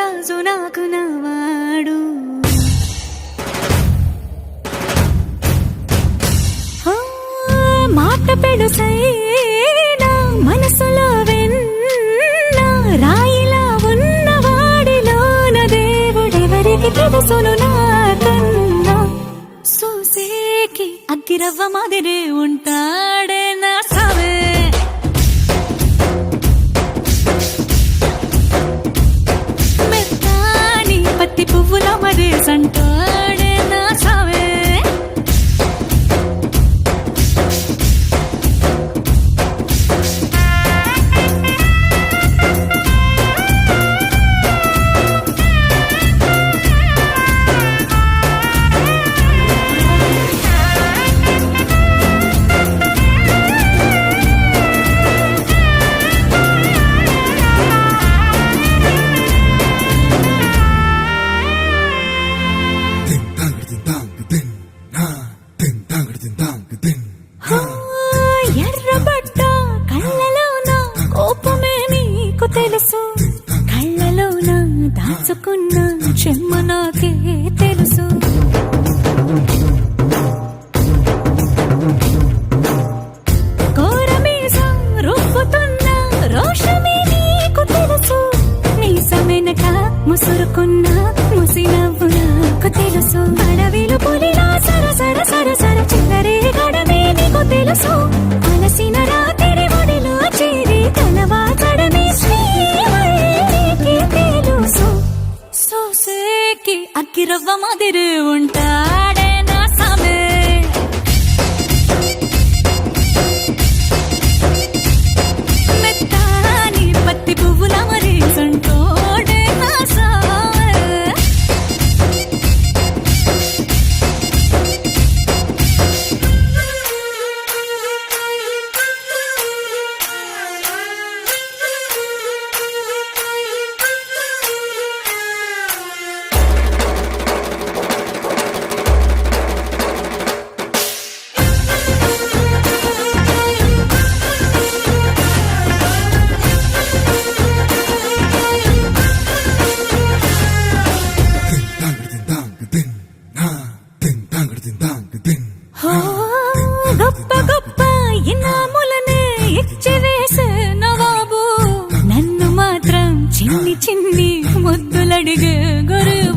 రాజు నాకు నవాడు మాట పెడుసైనా మనసులో వెన్న రాయిలా ఉన్నవాడిలోన దేవుడెవరికి తెలుసును నాకన్నా సూసేకి అగ్గిరవ్వ మాదిరే ఉంటాడే నా సావే మెత్తాని పత్తి పువ్వుల మరేసంటాడే నా సావే ఎర్రబడ్డ కళ్ళలోన కోపమే నీకు తెలుసు కళ్ళలోన దాచుకున్న చెమ్మ నాకే తెలుసు కోరమీసం రుబ్బుతున్న రోషమే నీకు తెలుసు నీసమెనక ముసురుకున్న ముసినవ్వు నాకు తెలుసు అడవిలు పులిలా సరసర సరసర చిల్లరే గడమే నీకు తెలుసు అలసిన రాత్రి ఒడిలో చేరి కలవాచడమే శ్రీవల్లికి తెలుసు సోసేకి అగ్గిరవ్వ మాదిరి ఉంటాడే నా సామే మెత్తాని పత్తి పువ్వుల మరేసంటోడే నా సామే గొప్ప గొప్ప ఇనాములనే ఇచ్చివేసే నవాబు నన్ను మాత్రం చిన్ని చిన్ని ముద్దులడిగే గురువు